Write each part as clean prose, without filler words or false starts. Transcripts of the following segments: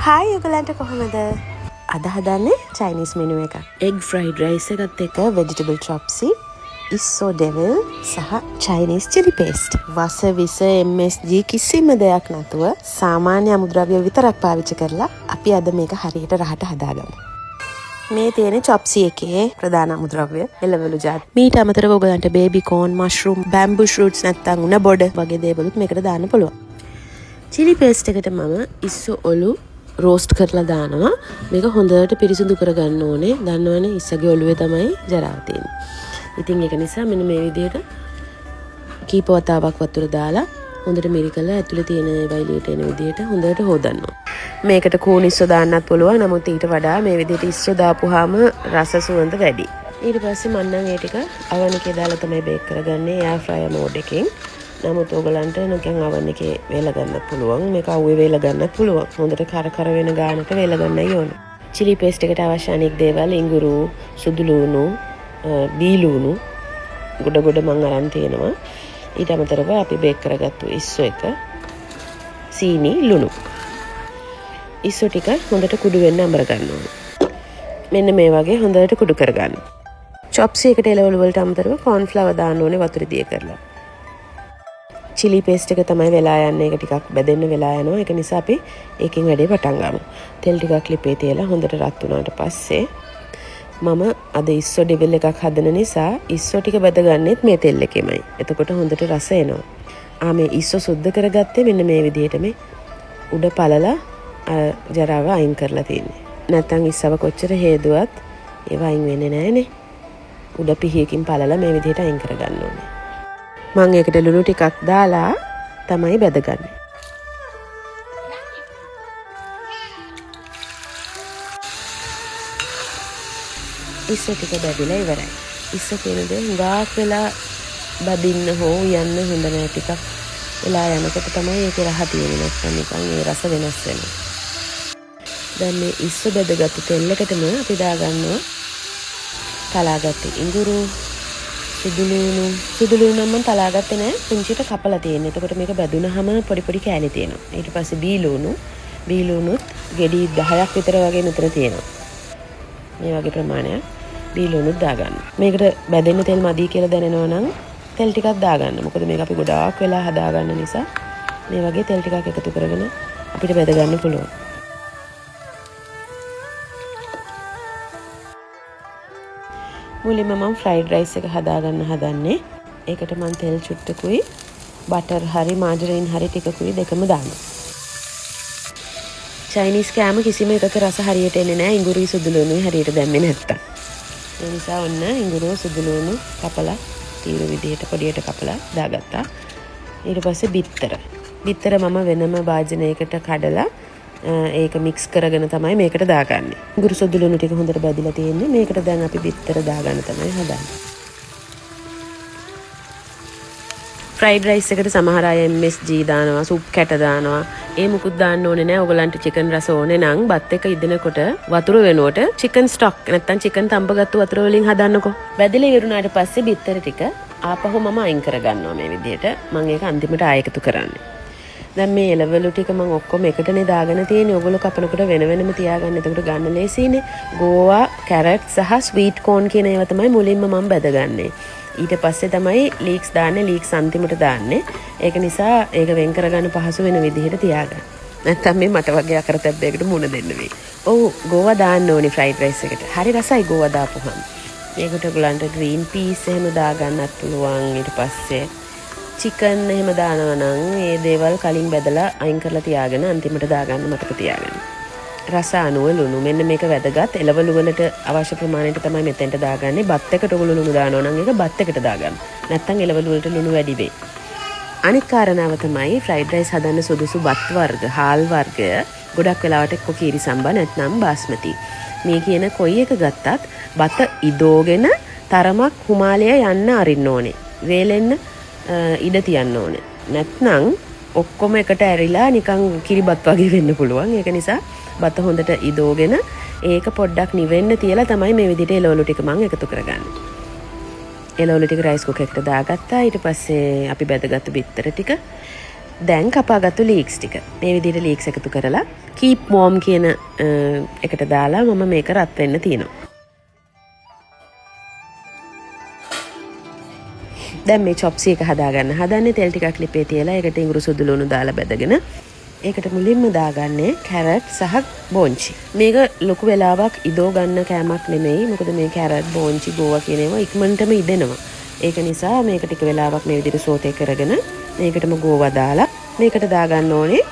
Hi ඔයගලන්ට කොහොමද? අද හදන්නේ චයිනීස් මෙනු එකක්. එග් ෆ්‍රයිඩ් රයිස් එකත් එක්ක වෙජිටබල් චොප්සි, ඉස්සෝ ඩෙවිල් සහ චයිනීස් චිලි පේස්ට්. වස විස MSG කිසිම දෙයක් නැතුව සාමාන්‍ය අමුද්‍රව්‍ය විතරක් පාවිච්චි කරලා අපි අද මේක හරියට රහට හදාගමු. මේ තියෙන චොප්සි එකේ ප්‍රධාන අමුද්‍රව්‍ය එළවලු ජාති. මීට අමතරව ඔයගලන්ට බේබි කෝන්, මෂ්රූම්, බැම්බු ෂූට්ස් නැත්නම් උණ බොඩ වගේ දේවලුත් මේකට දාන්න පුළුවන්. චිලි පේස්ට් එකට මම ඉස්සෝ ඔලු රෝස්ට් කරලා දානවා. මේක හොඳට පිරිසිදු කරගන්න ඕනේ. දන්නවනේ ඉස්සගේ ඔළුවේ තමයි ජරාව තියෙන්නේ. ඉතින් ඒක නිසා මෙන්න මේ විදිහට කීප වතාවක් වතුර දාලා හොඳට මිරිකලා ඇතුලේ තියෙන වයිලියට එන විදිහට හොඳට හොදන්නවා. මේකට කූණ ඉස්සෝ දාන්නත් පුළුවන්. නමුත් ඊට වඩා මේ විදිහට ඉස්සෝ දාපුවාම රස සුවඳ වැඩි. ඊට පස්සේ මම නම් ඒ ටික අවනිකේ දාලා තමයි බේක් කරගන්නේ එයාර් ෆ්‍රයර් මෝඩ් එකෙන්. නමුත් ඔයගලන්ට නිකන් අවන් එකේ වේල ගන්නත් පුළුවන්. මේක අවුවේ වේල ගන්නත් පුළුවන්. හොඳට කර වෙන ගානට වේල ගන්නයි ඕනේ. චිලි පේස්ට් එකට අවශ්‍ය අනෙක් දේවල් ඉඟුරු, සුදු ලුණු, බී ලුණු ගොඩ මං අරන් තියෙනවා. ඊට අමතරව අපි බේක් කරගත්තු ඉස්සෝ එක, සීනි, ලුණු. ඉස්සෝ ටික හොඳට කුඩු වෙන්න අඹර ගන්න ඕනේ. මෙන්න මේ වගේ හොඳට කුඩු කරගන්න. චොප්සි එකට එළවලු වලට අමතරව කෝන් ෆ්ලවර් දාන්න ඕනේ වතුර දිය කරලා. චිලි පේස්ට් එක තමයි වෙලා යන්නේ. ඒක ටිකක් බැදෙන්න වෙලා යනවා. ඒක නිසා අපි ඒකෙන් වැඩේ පටන් ගමු. තෙල් ටිකක් ලිපේ තියලා හොඳට රත් වුණාට පස්සේ මම අද ඉස්සෝ ඩෙවිල් එකක් හදන නිසා ඉස්සෝ ටික බැදගන්නෙත් මේ තෙල් එකෙමයි. එතකොට හොඳට රස එනවා. මේ ඉස්සෝ සුද්ධ කරගත්තේ මෙන්න මේ විදිහට මේ උඩ පළලා ජරාව අයින් කරලා තියෙන්නේ. නැත්තම් ඉස්සව කොච්චර හේදුවත් ඒව අයින් වෙන්නේ නැහනේ. උඩ පිහියකින් පළලා මේ විදිහට අයින් කරගන්න ඕනේ. මම ඒකට ලුණු ටිකක් දාලා තමයි බැදගන්නේ. ඉස්සෝ ටික බැදලා ඉවරයි. ඉස්සෝ කියන දේ හුඟක් වෙලා බදින්න හෝ යන්න හොඳ නැහැ. ටිකක් වෙලා යනකොට තමයි ඒක රහ තියෙන්නේ. නැත්නම් නිකන් ඒ රස වෙනස් වෙනවා. දැන් මේ ඉස්සෝ බැදගත්තු තෙල් එකටම අපි දාගන්නවා තලාගත්තු ඉඟුරු, සුදු ලුණු නම් මම තලාගත්තේ නැහැ. පුංචිට කපලා තියෙන්නේ. එතකොට මේක බැදුනහම පොඩි කෑලි තියෙනවා. ඊට පස්සේ බී ලුණුත් ගෙඩි 10ක් විතර වගේ මෙතන තියෙනවා. මේ වගේ ප්‍රමාණයක් බී ලුණුත් දාගන්න. මේකට බැදෙන්න තෙල් මදි කියලා දැනෙනවා නම් තෙල් ටිකක් දාගන්න. මොකද මේක අපි ගොඩාක් වෙලා හදාගන්න නිසා මේ වගේ තෙල් ටිකක් එකතු කරගෙන අපිට බැද ගන්න පුළුවන්. මුලින්ම මම ෆ්‍රයිඩ් රයිස් එක හදාගන්න හදන්නේ. ඒකට මම තෙල් චුට්ටකුයි බටර් හරි මාජරීන් හරි ටිකකුයි දෙකම දානවා. චයිනීස් කෑම කිසිම එකක රස හරියට එන්නේ නැහැ ඉඟුරුයි සුදු ලුණුයි හරියට දැම්මේ නැත්තම්. ඒ නිසා ඔන්න ඉඟුරු සුදු ලුණු කපලා තීරු විදිහට පොඩියට කපලා දාගත්තා. ඊට පස්සේ බිත්තර මම වෙනම භාජනයකට කඩලා ඒක මික්ස් කරගෙන තමයි මේකට දාගන්නේ. ඉඟුරු සුදු ලුණු ටික හොඳට බැදිලා තියෙන්නේ. මේකට දැන් අපි බිත්තර දාගන්න තමයි හදන්නේ. ෆ්‍රයිඩ් රයිස් එකට සමහර අය MSG දානවා, සුප් කැට දානවා. ඒ මුකුත් දාන්න ඕනේ නැහැ. ඔයගලන්ට චිකන් රස ඕනේ නම් බත් එක ඉදෙනකොට වතුර වෙනුවට චිකන් ස්ටොක් නැත්නම් චිකන් තඹගත්තු වතුර වලින් හදන්නකෝ. බැදලා ඉවරුනාට පස්සේ බිත්තර ටික ආපහු මම අයින් කරගන්නවා මේ විදිහට. මම ඒක අන්තිමට ආයෙකතු කරන්නේ. දැන් මේ එළවලු ටික මම ඔක්කොම එකටනේ දාගෙන තියෙන්නේ. ඔයගොල්ලෝ කපනකොට වෙනම තියාගන්න. එතකොට ගන්න ලේසියිනේ. ගෝවා, කැරට් සහ ස්වීට් කෝන් කියන ඒවා තමයි මුලින්ම මම බැදගන්නේ. ඊට පස්සේ තමයි ලීක්ස් දාන්නේ. ලීක්ස් අන්තිමට දාන්නේ. ඒක නිසා ඒක වෙන් කරගන්න පහසු වෙන විදිහට තියාගන්න. නැත්තම් මේ මට වගේ අකරතැබ්බයකට මුණ දෙන්න වෙයි. ඔව් ගෝවා දාන්න ඕනේ ෆ්‍රයිඩ් රයිස් එකට. හරි රසයි ගෝවා දාපුවහම. මේකට ඔයගලන්ට ග්‍රීන් පීස් එහෙම දාගන්නත් පුළුවන්. ඊට පස්සේ චිකන් එහෙම දානවා නම් මේ දේවල් කලින් බැදලා අයින් කරලා තියාගෙන අන්තිමට දාගන්න මතක තියාගන්න. රස අනුව ලුණු මෙන්න මේක වැදගත්. එළවලු වලට අවශ්‍ය ප්‍රමාණයට තමයි මෙතෙන්ට දාගන්නේ. බත් එකට ඔයගොල්ලෝ ලුණු දානවා නම් ඒක බත් එකට දාගන්න. නැත්තම් එළවලු වලට ලුණු වැඩි වෙයි. අනිත් කාරණාව තමයි ෆ්‍රයිඩ් රයිස් හදන්න සුදුසු බත් වර්ග, හාල් වර්ගය ගොඩක් වෙලාවට එක්ක කීරි සම්බා නැත්නම් බාස්මති. මේ කියන කොයි එක ගත්තත් බත ඉදෝගෙන තරමක් හුමාලය යන්න අරින්න ඕනේ. වේලෙන්න ඉඩ තියන්න ඕනේ. නැත්නම් ඔක්කොම එකට ඇරිලා නිකන් කිරිබත් වගේ වෙන්න පුළුවන්. ඒක නිසා බත හොඳට ඉදෝගෙන ඒක පොඩ්ඩක් නිවෙන්න තියලා තමයි මේ විදිහට එළවලු ටික මම එකතු කරගන්නේ. එළවලු ටික රයිස් කුකර් එකට දාගත්තා. ඊට පස්සේ අපි බැදගත්තු බිත්තර ටික දැන් කපාගත්තු ලීක්ස් ටික මේ විදිහට ලීක්ස් එකතු කරලා keep warm කියන එකට දාලා මම මේක රත් වෙන්න තියෙනවා. දැන් මේ චොප්සි එක හදාගන්න හදන්නේ තෙල් ටිකක් ලිපේ තියලා ඒකට ඉඟුරු සුදු ලුණු දාලා බැදගෙන ඒකට මුලින්ම දාගන්නේ කැරට් සහ බෝංචි. මේක ලොකු වෙලාවක් ඉදෝ ගන්න කෑමක් නෙමෙයි. මොකද මේ කැරට් බෝංචි ගෝවා කියන ඒවා ඉක්මනටම ඉදෙනවා. ඒක නිසා මේක ටික වෙලාවක් මේ විදිහට සෝතේ කරගෙන මේකටම ගෝවා දාලා මේකට දාගන්න ඕනේ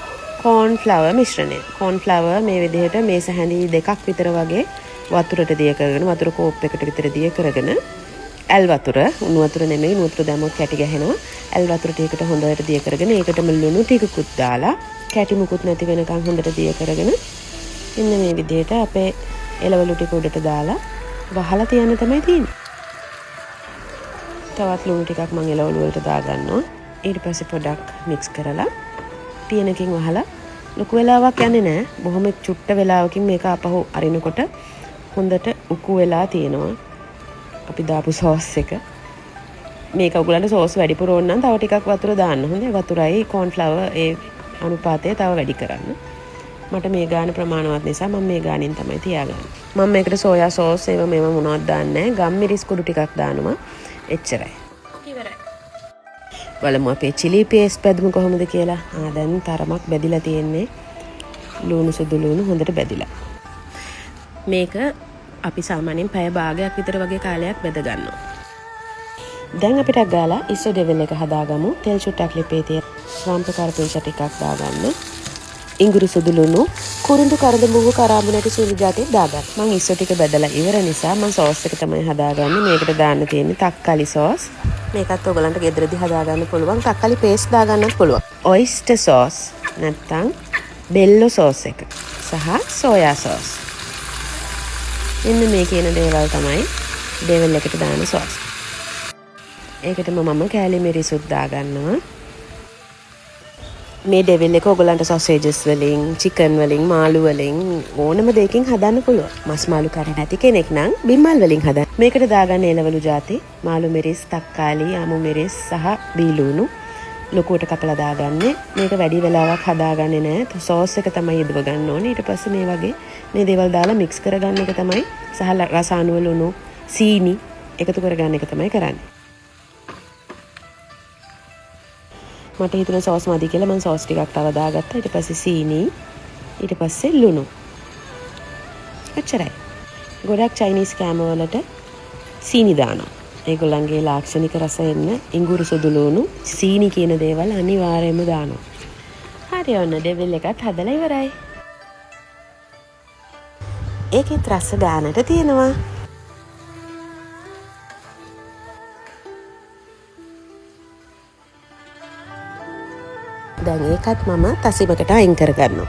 corn flour මිශ්‍රණය. corn flour මේ විදිහට මේස හැඳි දෙකක් විතර වගේ වතුරට දිය කරගෙන වතුර කෝප් එකකට විතර දිය කරගෙන ඇල් වතුර උණු වතුර නෙමෙයි උණු වතුර දැම්මොත් කැටි ගැහෙනවා. ඇල් වතුර ටිකට හොඳට දිය කරගෙන ඒකටම ලුණු ටිකකුත් දාලා කැටි මුකුත් නැති වෙනකන් හොඳට දිය කරගෙන ඉන්න මේ විදිහට අපේ එළවලු ටික උඩට දාලා වහලා තියන්න තමයි තියෙන්නේ. තවත් ලුණු ටිකක් මම එළවලු වලට දාගන්නවා. ඊට පස්සේ පොඩක් මික්ස් කරලා පියනකින් වහලා ලොකු වෙලාවක් යන්නේ නැහැ. බොහොම චුට්ට වෙලාවකින් මේක අපහු අරිනකොට හොඳට උකු වෙලා තියෙනවා. අපි දාපු සෝස් එක. මේක ඔයගලන්ට සෝස් වැඩිපුර ඕන නම් තව ටිකක් වතුර දාන්න. හොඳයි වතුරයි corn flour ඒ අනුපාතය තව වැඩි කරන්න. මට මේ ගාන ප්‍රමාණවත් නිසා මම මේ ගානින් තමයි තියාගන්නේ. මම මේකට සෝයා සෝස් ඒව මේව මොනවද දාන්නේ නැහැ. ගම්මිරිස් කුඩු ටිකක් දානවා. එච්චරයි. ඉවරයි. බලමු අපේ chili paste බැදමු කොහොමද කියලා. දැන් තරමක් බැදිලා තියෙන්නේ. ලුණු සුදු ලුණු හොඳට බැදිලා. මේක අපි සාමාන්‍යයෙන් පැය භාගයක් විතර වගේ කාලයක් බෙද ගන්නවා. දැන් අපිට ගාලා ඉස්සෝ ඩෙවිල් එක හදාගමු. තෙල් චුට්ටක් ලිපේ තිය. රම්ප කරපිංච ටිකක් දාගන්න. ඉඟුරු සුදු ලුණු, කුරුඳු කරද මුගු කරාඹු නැටි සුළු ජාතිය දාගන්න. මම ඉස්සෝ ටික බෙදලා ඉවර නිසා මම සෝස් එක තමයි හදාගන්නේ. මේකට දාන්න තියෙන්නේ තක්කාලි සෝස්. මේකත් ඔයගලන්ට ගෙදරදී හදාගන්න පුළුවන්. තක්කාලි පේස්ට් දාගන්නත් පුළුවන්. ඔයිස්ටර් සෝස් නැත්නම් බෙල්ලෝ සෝස් එක සහ සෝයා සෝස්. ඉන්න මේ කියන දේවල් තමයි ඩෙවිල් එකට දාන සෝස්. ඒකටම මම කෑලි මිරිසුත් දාගන්නවා. මේ ඩෙවිල් එක ඔයගලන්ට සොසේජස් වලින්, චිකන් වලින්, මාළු වලින් ඕනම දෙයකින් හදන්න පුළුවන්. මස් මාළු කර නැති කෙනෙක් නම් බිම්මල් වලින් හදන්න. මේකට දාගන්න එළවලු ಜಾති, මාළු මිරිස්, තක්කාලි, අමු මිරිස් සහ බීලුණු ලොකුවට කපලා දාගන්නේ. මේක වැඩි වෙලාවක් හදාගන්නේ නැහැ. සෝස් එක තමයි යොදව ගන්න ඕනේ. ඊට පස්සේ මේ වගේ මේ දේවල් දාලා මික්ස් කරගන්න එක තමයි සහ රස අණු ලුණු, සීනි එකතු කරගන්න එක තමයි කරන්නේ. මට හිතුණා සෝස් මදි කියලා මම සෝස් ටිකක් තව දාගත්තා. ඊට පස්සේ සීනි, ඊට පස්සේ ලුණු. එච්චරයි. ගොඩක් චයිනීස් කෑම වලට සීනි දානවා. ඒගොල්ලන්ගේ ලාක්ෂණික රස එන්න ඉඟුරු සුදු ලුණු, සීනි කියන දේවල් අනිවාර්යයෙන්ම දානවා. හරි ඔන්න ඩෙවිල් එකත් හදලා ඉවරයි. ඒකෙත් රස ගානට තියෙනවා. දැන් ඒකත් මම තසිමකට අයින් කරගන්නවා.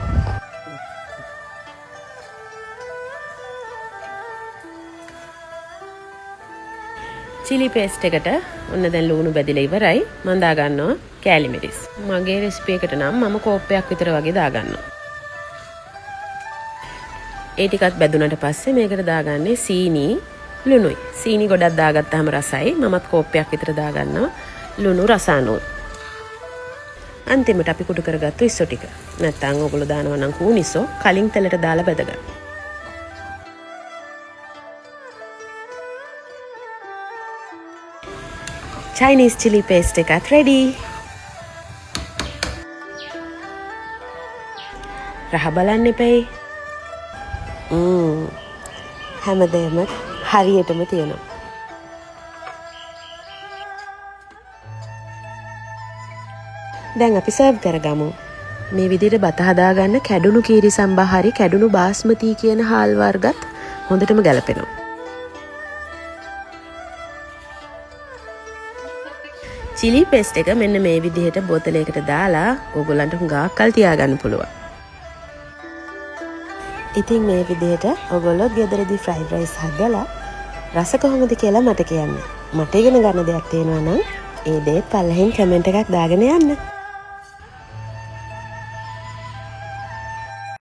chili paste එකට ඔන්න දැන් ලුණු බැදිලා ඉවරයි. මම දාගන්නවා කෑලි මිරිස්. මගේ රෙසිපි එකට නම් මම කෝප්පයක් විතර වගේ දාගන්නවා. ඒ ටිකත් බැදුනට පස්සේ මේකට දාගන්නේ සීනි, ලුණුයි. සීනි ගොඩක් දාගත්තාම රසයි. මමත් කෝප්පයක් විතර දාගන්නවා ලුණු රස අනුව. අන්තිමට අපි කුඩු කරගත්තු ඉස්සෝ ටික. නැත්තම් ඔයගොල්ලෝ දානවා නම් කූනිසෝ කලින් තෙලට දාලා බෙදගන්න. Chinese chili paste එකත් ready. රහ බලන්න එපේ. හැමදේම හරියටම තියෙනවා. දැන් අපි සර්ව් කරගමු. මේ විදිහට බත හදාගන්න කැඩුණු කීරි සම්බා හරි කැඩුණු බාස්මති කියන හාල් වර්ගත් හොඳටම ගැලපෙනවා. chili paste එක මෙන්න මේ විදිහට බෝතලයකට දාලා ඕගොල්ලන්ට හුඟක් කල් තියාගන්න පුළුවන්. ඉතින් මේ විදිහට ඔයගොල්ලෝ ගෙදරදී fried rice හදලා රස කොහොමද කියලා මට කියන්න. මට ඉගෙන ගන්න දෙයක් තියෙනවා නම් ඒ දේත් පල්ලෙහින් කමෙන්ට් එකක් දාගෙන යන්න.